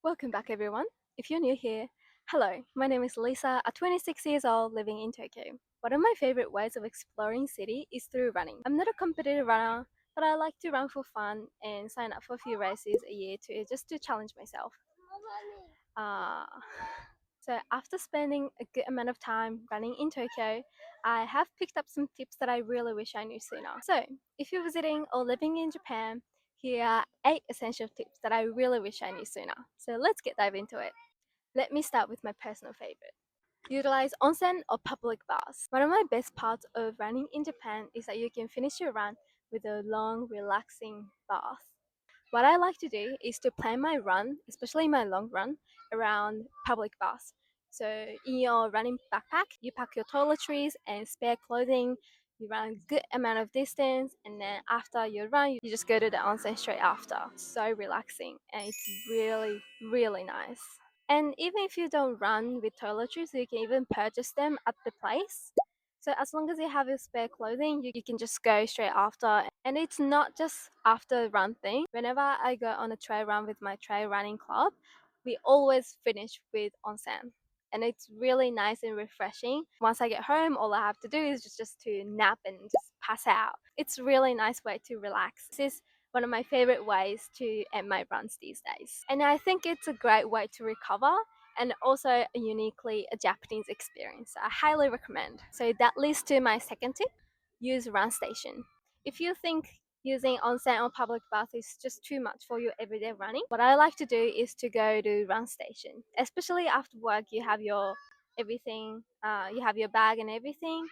Welcome back, everyone. If you're new here, hello, my name is Lisa, a 26 years old living in Tokyo. One of my favorite ways of exploring city is through running. I'm not a competitive runner, but I like to run for fun and sign up for a few races a year to challenge myself. Uh, so after spending a good amount of time running in Tokyo, I have picked up some tips that I really wish I knew sooner. So if you're visiting or living in Japan, here are 8 essential tips that I really wish I knew sooner. So let's get dive into it. Let me start with my personal favorite. Utilize onsen or public baths. One of my best parts of running in Japan is that you can finish your run with a long, relaxing bath. What I like to do is to plan my run, especially my long run, around public baths. So in your running backpack, you pack your toiletries and spare clothing. You run a good amount of distance, and then after your run, you just go to the onsen straight after. So relaxing, and it's really, really nice. And even if you don't run with toiletries, you can even purchase them at the place. So as long as you have your spare clothing, you can just go straight after. And it's not just after run thing. Whenever I go on a trail run with my trail running club, we always finish with onsen. And it's really nice and refreshing. Once I get home, all I have to do is just to nap and just pass out. It's a really nice way to relax. This is one of my favorite ways to end my runs these days. And I think it's a great way to recover and also a uniquely a Japanese experience. I highly recommend. So that leads to my second tip, use run station. If you think using onsen or public bath is just too much for your everyday running, what I like to do is to go to run station. Especially after work, you have your everything, you have your bag and everything.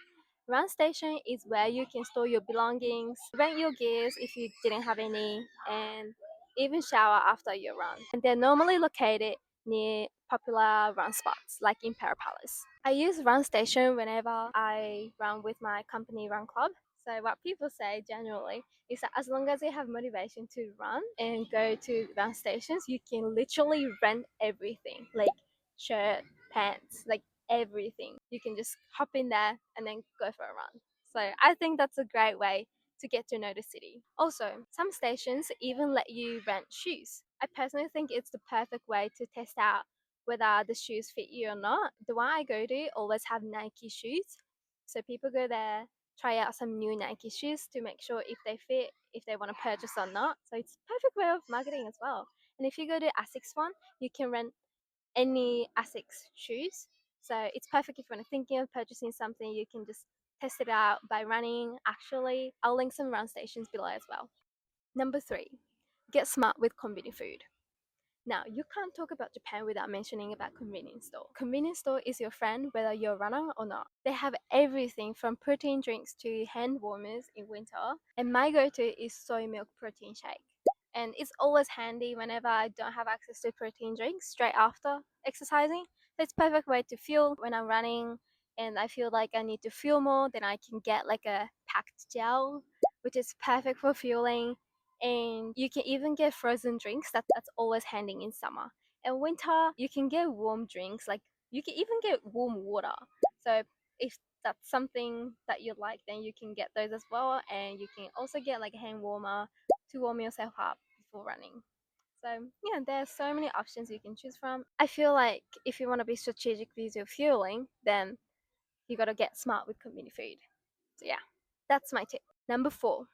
Run station is where you can store your belongings, rent your gears if you didn't have any, and even shower after your run. And they're normally located near popular run spots like in Para Palace. I use run station whenever I run with my company run club. So what people say generally is that as long as you have motivation to run and go to run stations, you can literally rent everything like shirt, pants, like everything. You can just hop in there and then go for a run. So I think that's a great way to get to know the city. Also, some stations even let you rent shoes. I personally think it's the perfect way to test out whether the shoes fit you or not. The one I go to always have Nike shoes. So people go there, try out some new Nike shoes to make sure if they fit, if they want to purchase or not. So it's a perfect way of marketing as well. And if you go to Asics one, you can rent any Asics shoes. So it's perfect if you're thinking of purchasing something, you can just test it out by running. Actually, I'll link some run stations below as well. Number 3, get smart with combini food. Now, you can't talk about Japan without mentioning about convenience store. Convenience store is your friend whether you're a runner or not. They have everything from protein drinks to hand warmers in winter. And my go-to is soy milk protein shake. And it's always handy whenever I don't have access to protein drinks straight after exercising. So it's perfect way to fuel when I'm running and I feel like I need to fuel more, then I can get like a packed gel, which is perfect for fueling, and you can even get frozen drinks. That's always handy in summer. And winter, you can get warm drinks. Like you can even get warm water. So if that's something that you like, then you can get those as well. And you can also get like a hand warmer to warm yourself up before running. So yeah, there are so many options you can choose from. I feel like if you want to be strategic with your fueling, then you got to get smart with community food. So yeah, that's my tip. Number 4,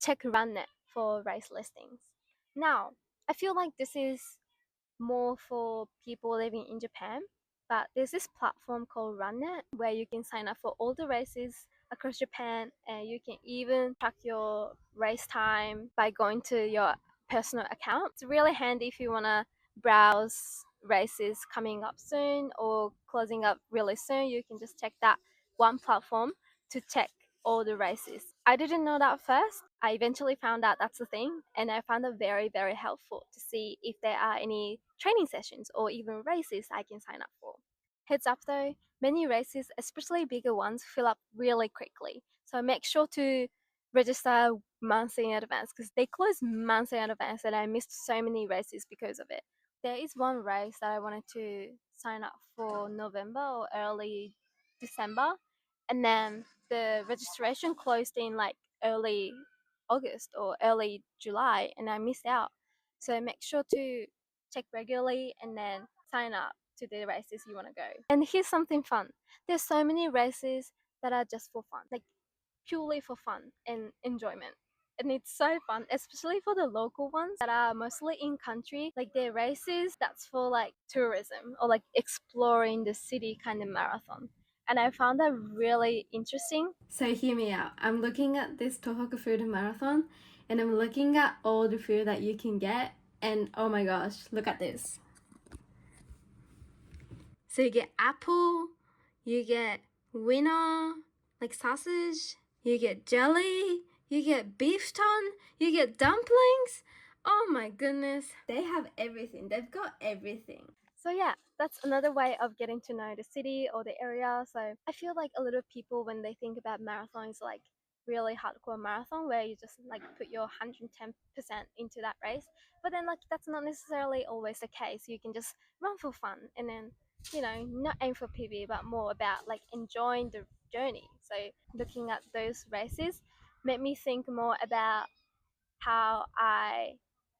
check Runnet for race listings. Now, I feel like this is more for people living in Japan, but there's this platform called Runnet where you can sign up for all the races across Japan and you can even track your race time by going to your personal account. It's really handy if you want to browse races coming up soon or closing up really soon. You can just check that one platform to check all the races. I didn't know that first. I eventually found out that's the thing, and I found it very, very helpful to see if there are any training sessions or even races I can sign up for. Heads up though, many races, especially bigger ones, fill up really quickly. So make sure to register months in advance because they close months in advance and I missed so many races because of it. There is one race that I wanted to sign up for November or early December, and then the registration closed in like early August or early July and I missed out. So make sure to check regularly and then sign up to the races you want to go. And here's something fun. There's so many races that are just for fun, like purely for fun and enjoyment. And it's so fun, especially for the local ones that are mostly in country. Like their races that's for like tourism or like exploring the city kind of marathon. And I found that really interesting. So hear me out. I'm looking at this Tohoku Food Marathon and I'm looking at all the food that you can get, and oh my gosh, look at this. So you get apple, you get winner, like sausage, you get jelly, you get beef tongue, you get dumplings. Oh my goodness. They have everything. They've got everything. So yeah, that's another way of getting to know the city or the area. So I feel like a lot of people, when they think about marathons, like really hardcore marathon where you just like put your 110% into that race. But then like that's not necessarily always the case. You can just run for fun and then, you know, not aim for PB, but more about like enjoying the journey. So looking at those races made me think more about how I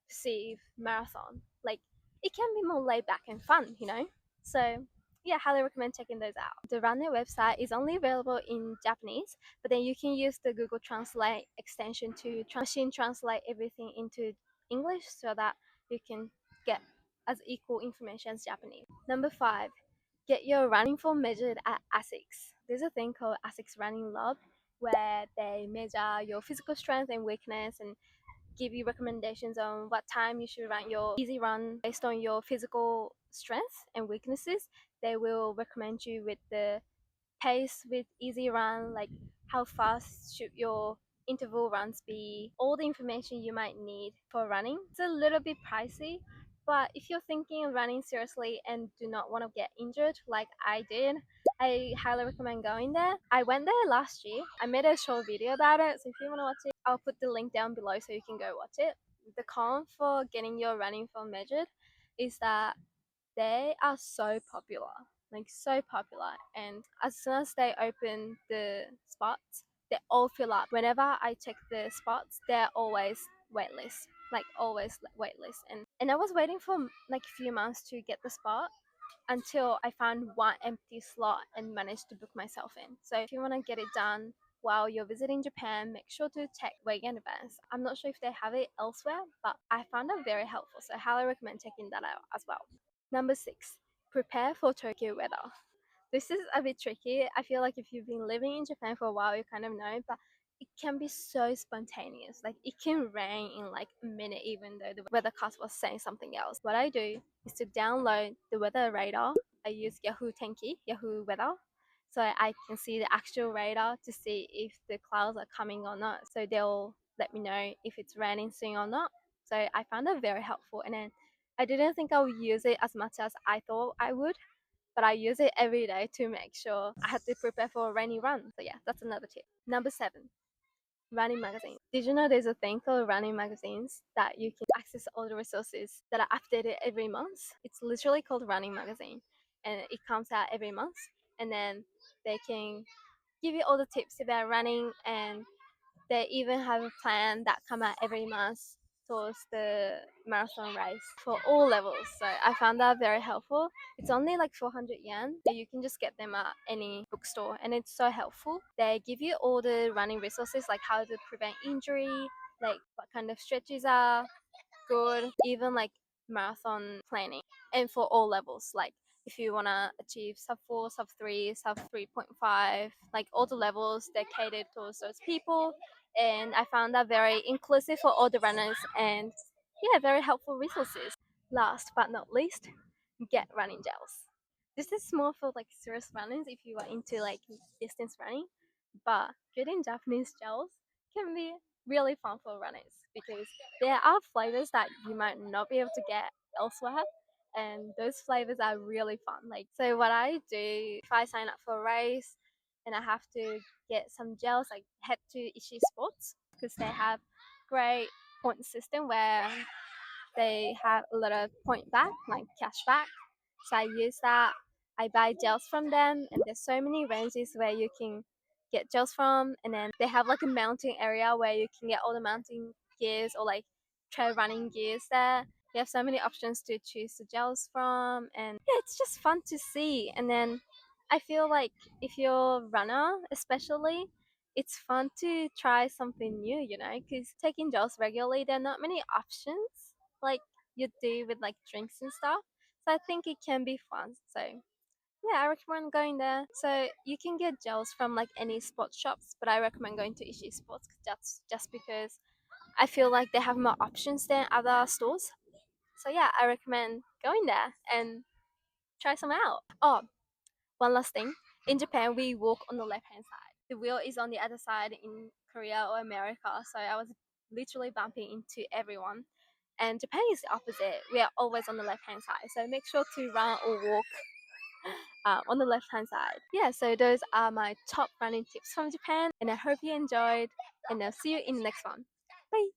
perceive marathon. Like it can be more laid back and fun, you know? So yeah, highly recommend checking those out. The Runnet website is only available in Japanese, but then you can use the Google Translate extension to machine translate everything into English so that you can get as equal information as Japanese. Number 5, get your running form measured at Asics. There's a thing called Asics Running Lab where they measure your physical strength and weakness and give you recommendations on what time you should run your easy run based on your physical strengths and weaknesses. They will recommend you with the pace with easy run, like how fast should your interval runs be, all the information you might need for running. It's a little bit pricey, but if you're thinking of running seriously and do not want to get injured like I did, I highly recommend going there. I went there last year. I made a short video about it, so if you want to watch it, I'll put the link down below so you can go watch it. The con for getting your running form measured is that they are so popular, like so popular, and as soon as they open the spots, they all fill up. Whenever I check the spots, they're always waitlist, like always waitlist. And I was waiting for like a few months to get the spot until I found one empty slot and managed to book myself in. So if you want to get it done while you're visiting Japan, make sure to check way in advance. I'm not sure if they have it elsewhere, but I found it very helpful, so I highly recommend checking that out as well. Number 6, prepare for Tokyo weather. This is a bit tricky. I feel like if you've been living in Japan for a while, you kind of know, but it can be so spontaneous. Like it can rain in like a minute, even though the weathercast was saying something else. What I do is to download the weather radar. I use Yahoo Tenki, Yahoo Weather, so I can see the actual radar to see if the clouds are coming or not. So they'll let me know if it's raining soon or not. So I found that very helpful. And then I didn't think I would use it as much as I thought I would, but I use it every day to make sure I had to prepare for a rainy run. So yeah, that's another tip. Number 7, running magazines. Did you know there's a thing called running magazines that you can access all the resources that are updated every month? It's literally called running magazine, and it comes out every month, and then they can give you all the tips about running, and they even have a plan that come out every month towards the marathon race for all levels. So I found that very helpful. It's only like 400 yen. So you can just get them at any bookstore, and it's so helpful. They give you all the running resources like how to prevent injury, like what kind of stretches are good, even like marathon planning, and for all levels, like if you want to achieve sub 4, sub 3, sub 3.5, like all the levels, they're catered towards those people. And I found that very inclusive for all the runners, and yeah, very helpful resources. Last but not least, get running gels. This is more for like serious runners if you are into like distance running, but getting Japanese gels can be really fun for runners because there are flavors that you might not be able to get elsewhere, and those flavors are really fun. Like, so what I do if I sign up for a race and I have to get some gels, like head to Ishii Sports because they have great point system where they have a lot of point back, like cash back. So I use that. I buy gels from them, and there's so many ranges where you can get gels from, and then they have like a mounting area where you can get all the mounting gears or like trail running gears there. You have so many options to choose the gels from, and yeah, it's just fun to see. And then I feel like if you're a runner, especially, it's fun to try something new, you know, because taking gels regularly, there are not many options like you do with like drinks and stuff. So I think it can be fun. So yeah, I recommend going there. So you can get gels from like any sports shops, but I recommend going to Issue Sports just because I feel like they have more options than other stores. So yeah, I recommend going there and try some out. Oh, one last thing. In Japan, we walk on the left hand side. The wheel is on the other side in Korea or America. So I was literally bumping into everyone. And Japan is the opposite. We are always on the left hand side. So make sure to run or walk on the left hand side. Yeah, so those are my top running tips from Japan. And I hope you enjoyed. And I'll see you in the next one. Bye.